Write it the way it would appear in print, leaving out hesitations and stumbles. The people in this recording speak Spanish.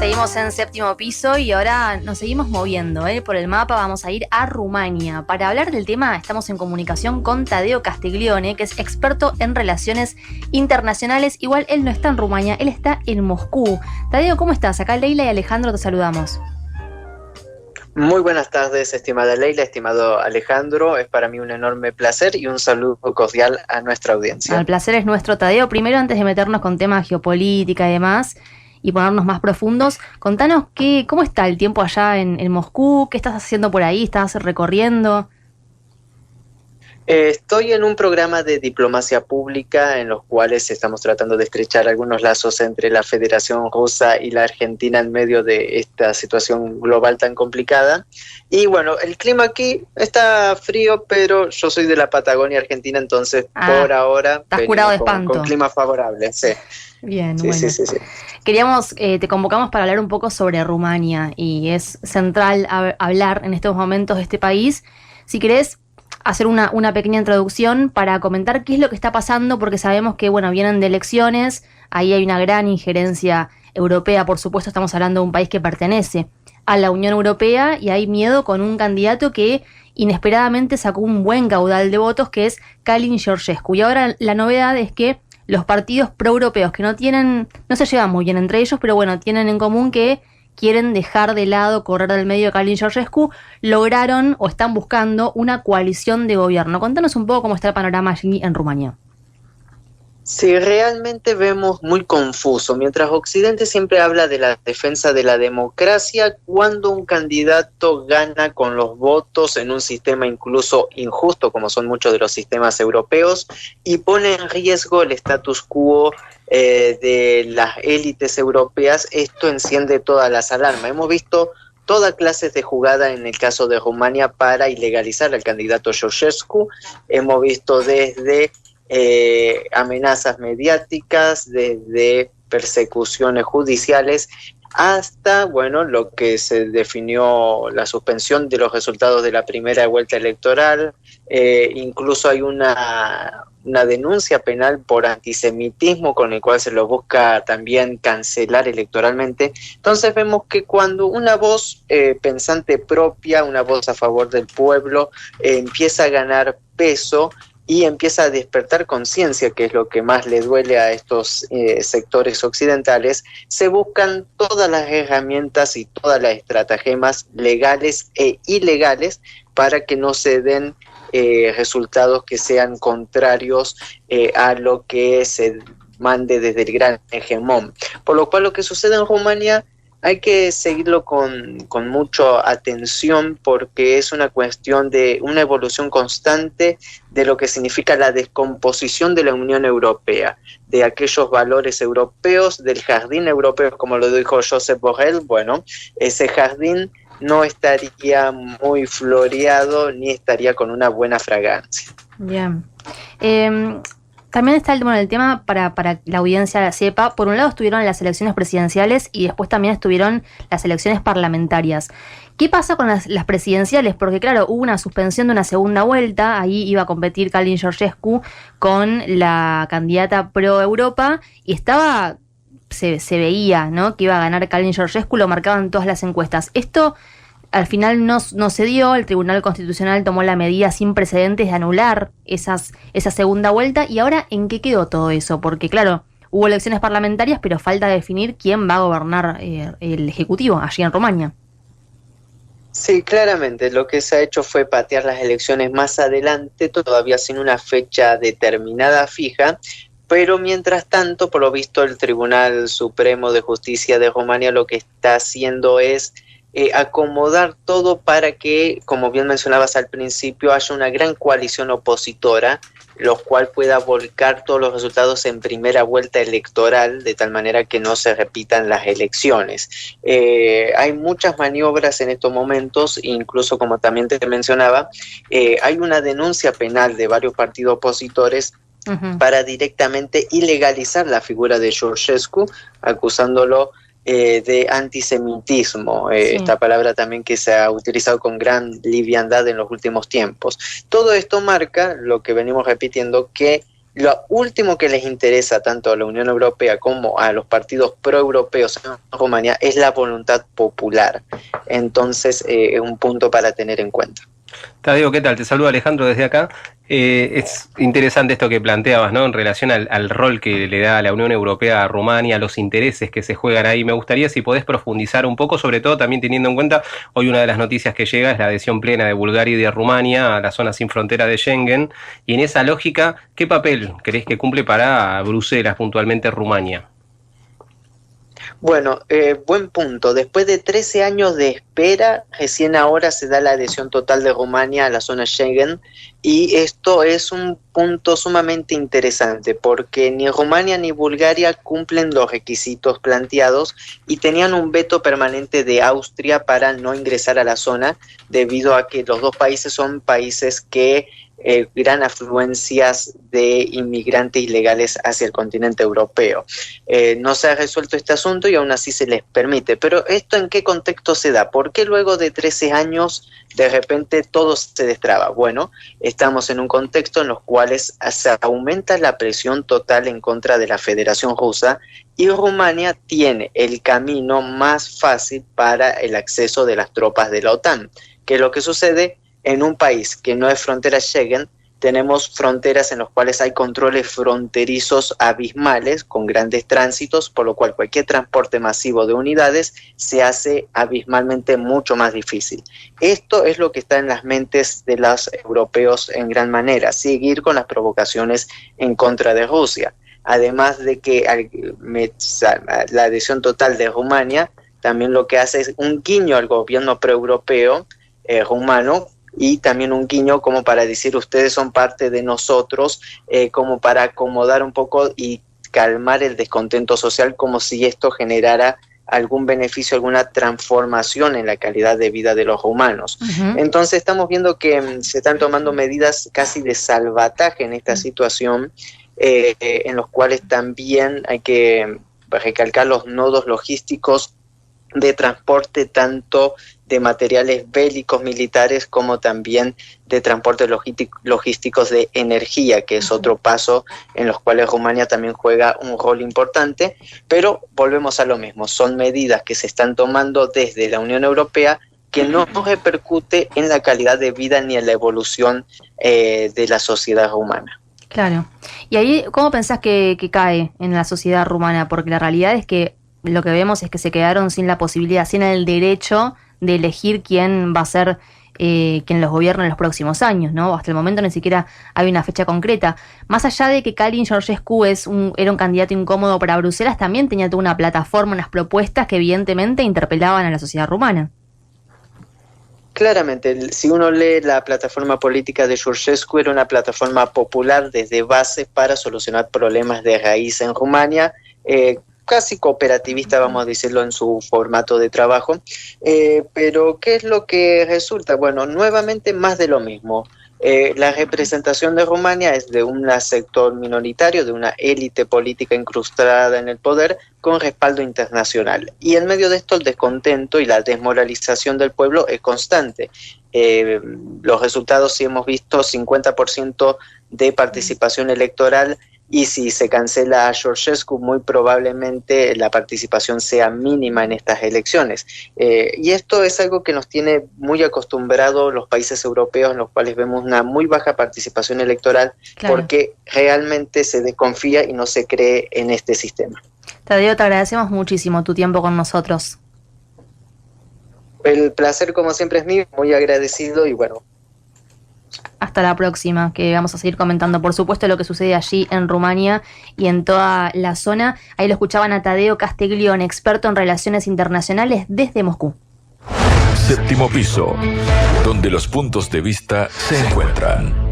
Seguimos en séptimo piso y ahora nos seguimos moviendo por el mapa. Vamos a ir a Rumania. Para hablar del tema estamos en comunicación con Tadeo Castiglione, que es experto en relaciones internacionales. Igual él no está en Rumania, él está en Moscú. Tadeo, ¿cómo estás? Acá Leila y Alejandro te saludamos. Muy buenas tardes, estimada Leila, estimado Alejandro. Es para mí un enorme placer y un saludo cordial a nuestra audiencia. El placer es nuestro, Tadeo. Primero, antes de meternos con temas geopolítica y demás, y ponernos más profundos, contanos cómo está el tiempo allá en Moscú, qué estás haciendo por ahí, estás recorriendo. Estoy en un programa de diplomacia pública en los cuales estamos tratando de estrechar algunos lazos entre la Federación Rusa y la Argentina en medio de esta situación global tan complicada. Y bueno, el clima aquí está frío, pero yo soy de la Patagonia Argentina, entonces por ahora estás curado de espanto. Con clima favorable, sí. Bien, sí, bueno. Sí. Queríamos, te convocamos para hablar un poco sobre Rumania y es central hablar en estos momentos de este país. Si querés hacer una pequeña introducción para comentar qué es lo que está pasando, porque sabemos que, bueno, vienen de elecciones, ahí hay una gran injerencia europea, por supuesto estamos hablando de un país que pertenece a la Unión Europea y hay miedo con un candidato que inesperadamente sacó un buen caudal de votos, que es Calin Georgescu. Y ahora la novedad es que los partidos proeuropeos que no se llevan muy bien entre ellos, pero bueno, tienen en común que quieren dejar de lado, correr del medio de Calin Georgescu, lograron o están buscando una coalición de gobierno. Contanos un poco cómo está el panorama allí en Rumania. Sí, realmente vemos muy confuso. Mientras Occidente siempre habla de la defensa de la democracia, cuando un candidato gana con los votos en un sistema incluso injusto, como son muchos de los sistemas europeos, y pone en riesgo el status quo de las élites europeas, esto enciende todas las alarmas. Hemos visto toda clase de jugada en el caso de Rumania para ilegalizar al candidato Georgescu. Hemos visto desde amenazas mediáticas, desde persecuciones judiciales, hasta, bueno, lo que se definió la suspensión de los resultados de la primera vuelta electoral. Incluso hay una denuncia penal por antisemitismo con el cual se lo busca también cancelar electoralmente. Entonces vemos que cuando una voz pensante propia, una voz a favor del pueblo, empieza a ganar peso y empieza a despertar conciencia, que es lo que más le duele a estos sectores occidentales, se buscan todas las herramientas y todas las estratagemas legales e ilegales para que no se den resultados que sean contrarios a lo que se mande desde el gran hegemón. Por lo cual lo que sucede en Rumania hay que seguirlo con mucha atención, porque es una cuestión de una evolución constante de lo que significa la descomposición de la Unión Europea, de aquellos valores europeos, del jardín europeo, como lo dijo Josep Borrell. Bueno, ese jardín no estaría muy floreado ni estaría con una buena fragancia. Bien. También está el tema para la audiencia de la sepa. Por un lado estuvieron las elecciones presidenciales y después también estuvieron las elecciones parlamentarias. ¿Qué pasa con las presidenciales? Porque claro, hubo una suspensión de una segunda vuelta, ahí iba a competir Calin Georgescu con la candidata pro Europa y se veía, ¿no?, que iba a ganar Calin Georgescu, lo marcaban todas las encuestas. Esto al final no se dio, el Tribunal Constitucional tomó la medida sin precedentes de anular esa segunda vuelta. ¿Y ahora en qué quedó todo eso? Porque claro, hubo elecciones parlamentarias, pero falta definir quién va a gobernar el Ejecutivo allí en Rumania. Sí, claramente lo que se ha hecho fue patear las elecciones más adelante, todavía sin una fecha determinada fija. Pero mientras tanto, por lo visto, el Tribunal Supremo de Justicia de Rumania lo que está haciendo es acomodar todo para que, como bien mencionabas al principio, haya una gran coalición opositora, lo cual pueda volcar todos los resultados en primera vuelta electoral, de tal manera que no se repitan las elecciones. Hay muchas maniobras en estos momentos, incluso como también te mencionaba, hay una denuncia penal de varios partidos opositores para directamente ilegalizar la figura de Georgescu, acusándolo de antisemitismo, sí. Esta palabra también que se ha utilizado con gran liviandad en los últimos tiempos. Todo esto marca lo que venimos repitiendo, que Lo último que les interesa tanto a la Unión Europea como a los partidos proeuropeos en Rumania es la voluntad popular. Entonces, es un punto para tener en cuenta. Tadeo, ¿qué tal? Te saluda Alejandro desde acá. Es interesante esto que planteabas, ¿no? En relación al rol que le da la Unión Europea a Rumania, los intereses que se juegan ahí. Me gustaría si podés profundizar un poco, sobre todo también teniendo en cuenta, hoy una de las noticias que llega es la adhesión plena de Bulgaria y de Rumania a la zona sin frontera de Schengen. Y en esa lógica, ¿qué papel creés que cumple para Bruselas, puntualmente Rumania? Bueno, buen punto. Después de 13 años de espera, recién ahora se da la adhesión total de Rumania a la zona Schengen, y esto es un punto sumamente interesante porque ni Rumania ni Bulgaria cumplen los requisitos planteados y tenían un veto permanente de Austria para no ingresar a la zona, debido a que los dos países son países que gran afluencias de inmigrantes ilegales hacia el continente europeo. No se ha resuelto este asunto y aún así se les permite. Pero ¿esto en qué contexto se da? ¿Por qué luego de 13 años de repente todo se destraba? Bueno, estamos en un contexto en los cuales se aumenta la presión total en contra de la Federación Rusa, y Rumania tiene el camino más fácil para el acceso de las tropas de la OTAN. ¿Qué es lo que sucede? En un país que no es frontera Schengen, tenemos fronteras en las cuales hay controles fronterizos abismales con grandes tránsitos, por lo cual cualquier transporte masivo de unidades se hace abismalmente mucho más difícil. Esto es lo que está en las mentes de los europeos en gran manera, seguir con las provocaciones en contra de Rusia. Además de que la adhesión total de Rumania también lo que hace es un guiño al gobierno proeuropeo rumano, y también un guiño como para decir ustedes son parte de nosotros, como para acomodar un poco y calmar el descontento social, como si esto generara algún beneficio, alguna transformación en la calidad de vida de los rumanos. Entonces estamos viendo que se están tomando medidas casi de salvataje en esta situación, en los cuales también hay que recalcar los nodos logísticos de transporte, tanto de materiales bélicos militares como también de transporte logísticos de energía, que es otro paso en los cuales Rumania también juega un rol importante. Pero volvemos a lo mismo, son medidas que se están tomando desde la Unión Europea que no repercute en la calidad de vida ni en la evolución de la sociedad rumana. Claro. Y ahí, ¿cómo pensás que cae en la sociedad rumana? Porque la realidad es que lo que vemos es que se quedaron sin la posibilidad, sin el derecho de elegir quién va a ser quien los gobierne en los próximos años, ¿no? Hasta el momento ni siquiera hay una fecha concreta. Más allá de que Calin Georgescu era un candidato incómodo para Bruselas, también tenía toda una plataforma, unas propuestas que evidentemente interpelaban a la sociedad rumana. Claramente, si uno lee la plataforma política de Georgescu, era una plataforma popular desde base para solucionar problemas de raíz en Rumania, casi cooperativista, vamos a decirlo, en su formato de trabajo. Pero ¿qué es lo que resulta? Bueno, nuevamente más de lo mismo. La representación de Rumania es de un sector minoritario, de una élite política incrustada en el poder con respaldo internacional. Y en medio de esto el descontento y la desmoralización del pueblo es constante. Los resultados, sí hemos visto 50% de participación electoral, y si se cancela a Georgescu, muy probablemente la participación sea mínima en estas elecciones. Y esto es algo que nos tiene muy acostumbrados los países europeos, en los cuales vemos una muy baja participación electoral, claro, porque realmente se desconfía y no se cree en este sistema. Tadeo, te agradecemos muchísimo tu tiempo con nosotros. El placer, como siempre, es mío, muy agradecido, y bueno. Hasta la próxima, que vamos a seguir comentando, por supuesto, lo que sucede allí en Rumania y en toda la zona. Ahí lo escuchaban a Tadeo Castiglione, experto en relaciones internacionales desde Moscú. Séptimo piso, donde los puntos de vista se encuentran.